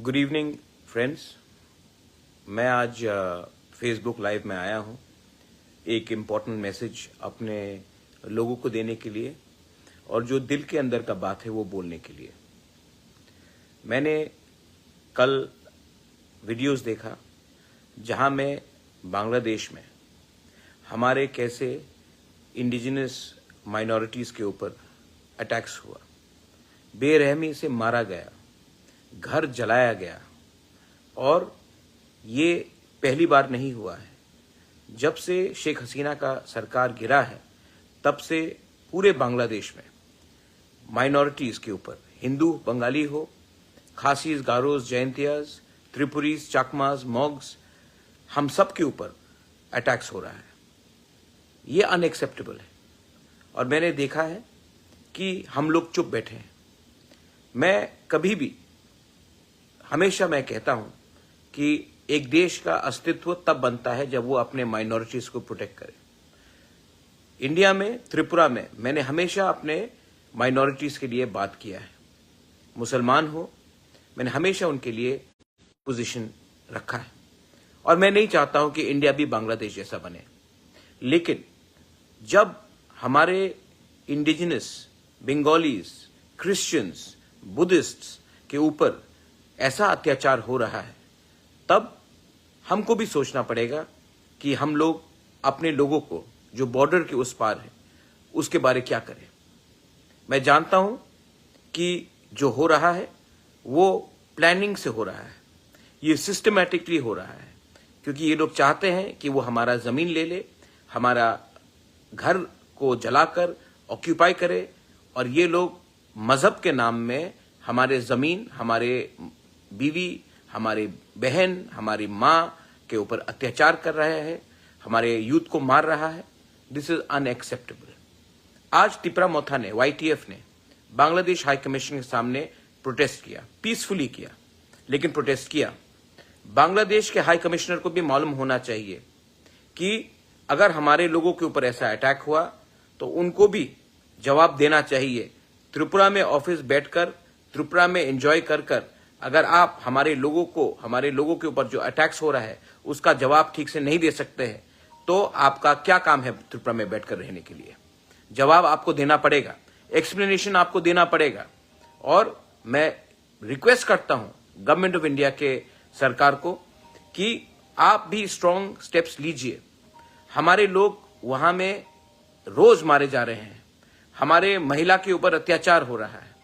Good evening friends. मैं आज Facebook live में आया हूं एक इम्पॉर्टेंट मैसेज अपने लोगों को देने के लिए और जो दिल के अंदर का बात है वो बोलने के लिए। मैंने कल वीडियोस देखा जहां में बांग्लादेश में हमारे कैसे इंडिजिनस माइनॉरिटीज़ के ऊपर अटैक्स हुआ, बेरहमी से मारा गया, घर जलाया गया। और ये पहली बार नहीं हुआ है। जब से शेख हसीना का सरकार गिरा है तब से पूरे बांग्लादेश में माइनॉरिटीज़ के ऊपर, हिंदू बंगाली हो, खासीज, गारोज, जयंतियाज, त्रिपुरीज, चाकमाज, मॉग्स, हम सब के ऊपर अटैक्स हो रहा है। ये अनएक्सेप्टेबल है और मैंने देखा है कि हम लोग चुप बैठे हैं। मैं कभी भी हमेशा मैं कहता हूं कि एक देश का अस्तित्व तब बनता है जब वो अपने माइनॉरिटीज को प्रोटेक्ट करे। इंडिया में, त्रिपुरा में मैंने हमेशा अपने माइनॉरिटीज के लिए बात किया है। मुसलमान हो, मैंने हमेशा उनके लिए पोजीशन रखा है और मैं नहीं चाहता हूं कि इंडिया भी बांग्लादेश जैसा बने। लेकिन जब हमारे इंडिजिनस बंगालीज, क्रिश्चियंस, बुद्धिस्ट्स के ऊपर ऐसा अत्याचार हो रहा है तब हमको भी सोचना पड़ेगा कि हम लोग अपने लोगों को जो बॉर्डर के उस पार है उसके बारे क्या करें। मैं जानता हूं कि जो हो रहा है वो प्लानिंग से हो रहा है, ये सिस्टमैटिकली हो रहा है, क्योंकि ये लोग चाहते हैं कि वो हमारा जमीन ले ले, हमारा घर को जलाकर ऑक्यूपाई करे और ये लोग मजहब के नाम में हमारे जमीन, हमारे बीवी, हमारे बहन, हमारी माँ के ऊपर अत्याचार कर रहा है, हमारे यूथ को मार रहा है। This is unacceptable. आज तिपरा-मोथा ने, YTF ने बांग्लादेश हाई कमीशन के सामने प्रोटेस्ट किया, पीसफुली किया, लेकिन प्रोटेस्ट किया। बांग्लादेश के हाई कमिश्नर को भी मालूम होना चाहिए कि अगर हमारे लोगों के ऊपर ऐसा अटैक हुआ तो उनको भी जवाब देना चाहिए। त्रिपुरा में ऑफिस बैठकर, त्रिपुरा में एंजॉय कर अगर आप हमारे लोगों के ऊपर जो अटैक्स हो रहा है उसका जवाब ठीक से नहीं दे सकते हैं तो आपका क्या काम है त्रिपुरा में बैठकर रहने के लिए? जवाब आपको देना पड़ेगा, एक्सप्लेनेशन आपको देना पड़ेगा। और मैं रिक्वेस्ट करता हूं गवर्नमेंट ऑफ इंडिया के सरकार को कि आप भी स्ट्रांग स्टेप्स लीजिए। हमारे लोग वहां में रोज मारे जा रहे हैं, हमारे महिला के ऊपर अत्याचार हो रहा है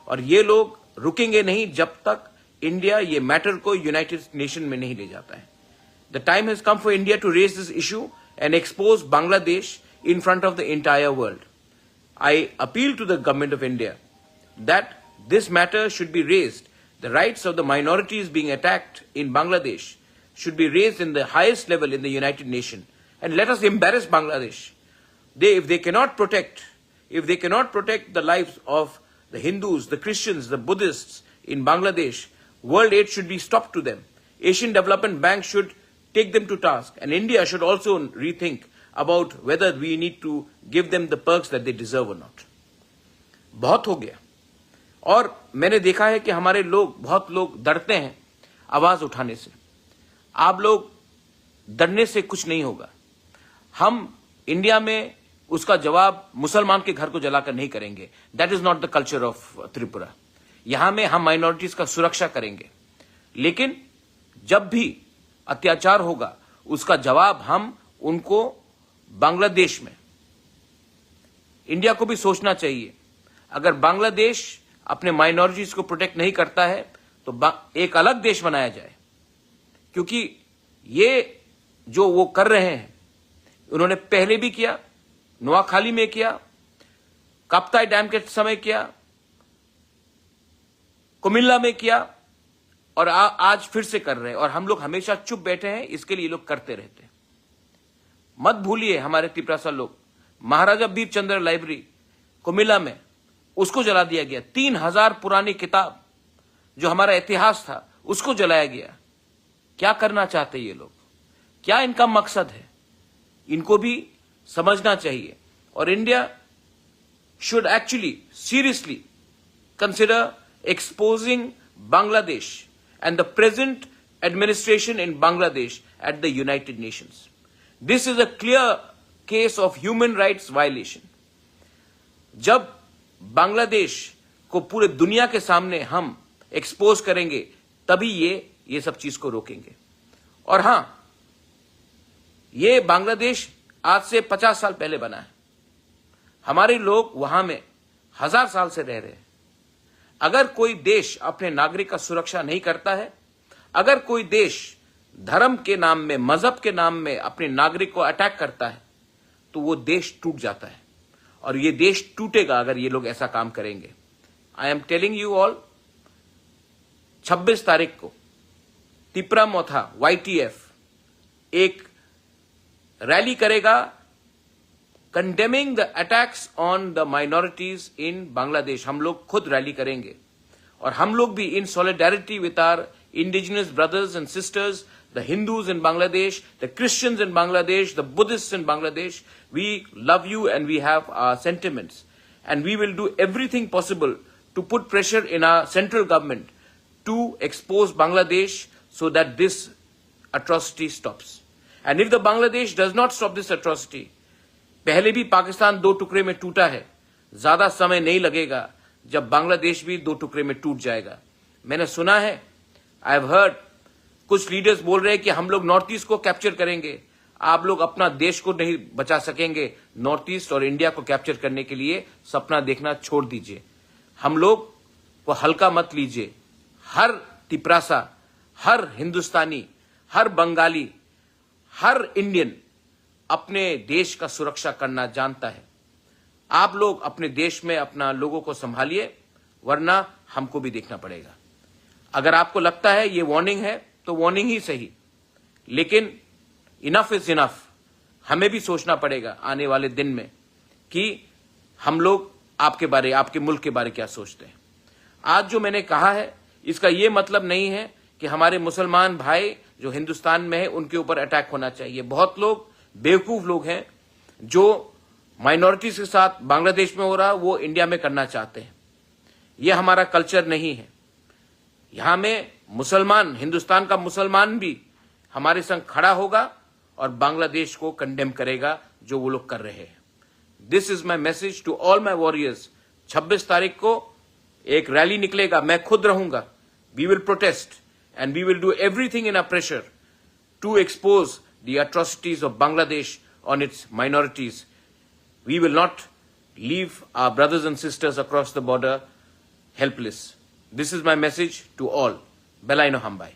और ये लोग रुकेंगे नहीं जब तक इंडिया ये मैटर को यूनाइटेड नेशन में नहीं ले जाता है। The time has come for India to raise this issue and expose Bangladesh in front of the entire world. I appeal to the government of India that this matter should be raised. The rights of the minorities being attacked in Bangladesh should be raised in the highest level in the United Nations. And let us embarrass Bangladesh. If they cannot protect the lives of the Hindus, the Christians, the Buddhists in Bangladesh, world aid should be stopped to them. Asian Development Bank should take them to task. And India should also rethink about whether we need to give them the perks that they deserve or not. बहुत हो गया। और मैंने देखा है कि हमारे बहुत लोग डरते हैं आवाज उठाने से। आप लोग डरने से कुछ नहीं होगा। हम इंडिया में उसका जवाब मुसलमान के घर को जलाकर नहीं करेंगे। That is not the culture of Tripura. यहां में हम माइनॉरिटीज का सुरक्षा करेंगे, लेकिन जब भी अत्याचार होगा उसका जवाब हम उनको बांग्लादेश में, इंडिया को भी सोचना चाहिए। अगर बांग्लादेश अपने माइनॉरिटीज को प्रोटेक्ट नहीं करता है तो एक अलग देश बनाया जाए, क्योंकि ये जो वो कर रहे हैं उन्होंने पहले भी किया, नोआखाली में किया, काप्ताई डैम के समय किया, कुमिल्ला में किया और आज फिर से कर रहे हैं और हम लोग हमेशा चुप बैठे हैं। इसके लिए लोग करते रहते हैं। मत भूलिए हमारे तिपरासा लोग, महाराजा बीरचंद्र लाइब्रेरी कुमिल्ला में उसको जला दिया गया। 3000 पुरानी किताब जो हमारा इतिहास था उसको जलाया गया। क्या करना चाहते ये लोग? क्या इनका मकसद है? इनको भी समझना चाहिए। और India should actually seriously consider exposing Bangladesh and the present administration in Bangladesh at the United Nations. This is a clear case of human rights violation. जब बांग्लादेश को पूरे दुनिया के सामने हम एक्सपोज करेंगे तभी ये सब चीज को रोकेंगे. और हां, ये बांग्लादेश आज से 50 साल पहले बना है. हमारे लोग वहां में 1000 साल से रह रहे हैं. अगर कोई देश अपने नागरिक का सुरक्षा नहीं करता है, अगर कोई देश धर्म के नाम में, मजहब के नाम में अपने नागरिक को अटैक करता है, तो वो देश टूट जाता है. और ये देश टूटेगा अगर ये लोग ऐसा काम करेंगे. I am telling you all, 26 तारीख को तिपरामोथा YTF एक रैली करेगा condemning the attacks on the minorities इन बांग्लादेश. हम लोग खुद रैली करेंगे और हम लोग भी इन solidarity with our indigenous brothers and sisters, the Hindus in Bangladesh, the Christians in Bangladesh, the Buddhists in Bangladesh. We love you and we have our sentiments. And we will do everything possible to put pressure in our central government to expose Bangladesh so that this atrocity stops. And if the Bangladesh does not stop this atrocity, पहले भी पाकिस्तान 2 टुकड़े में टूटा है, ज्यादा समय नहीं लगेगा जब बांग्लादेश भी 2 टुकड़े में टूट जाएगा. मैंने सुना है, आई हैव हर्ड, कुछ लीडर्स बोल रहे हैं कि हम लोग नॉर्थ ईस्ट को कैप्चर करेंगे. आप लोग अपना देश को नहीं बचा सकेंगे. नॉर्थ ईस्ट और इंडिया को कैप्चर करने के लिए सपना देखना छोड़ दीजिए. हम लोग को हल्का मत लीजिए. हर तिपरासा, हर हिंदुस्तानी, हर बंगाली, हर इंडियन अपने देश का सुरक्षा करना जानता है. आप लोग अपने देश में अपना लोगों को संभालिए, वरना हमको भी देखना पड़ेगा. अगर आपको लगता है ये वार्निंग है तो वार्निंग ही सही, लेकिन इनफ इज इनफ. हमें भी सोचना पड़ेगा आने वाले दिन में कि हम लोग आपके बारे, आपके मुल्क के बारे क्या सोचते हैं. आज जो मैंने कहा है इसका यह मतलब नहीं है कि हमारे मुसलमान भाई जो हिंदुस्तान में है उनके ऊपर अटैक होना चाहिए. बहुत लोग बेवकूफ लोग हैं जो माइनॉरिटीज के साथ बांग्लादेश में हो रहा वो इंडिया में करना चाहते हैं. यह हमारा कल्चर नहीं है. यहां में मुसलमान, हिंदुस्तान का मुसलमान भी हमारे संग खड़ा होगा और बांग्लादेश को कंडेम करेगा जो वो लोग कर रहे हैं. This is my message to all my warriors. 26 तारीख को एक रैली निकलेगा, मैं खुद रहूंगा. We will protest and we will do everything in a pressure to expose the atrocities of Bangladesh on its minorities. We will not leave our brothers and sisters across the border helpless. This is my message to all. Belaino Hambai.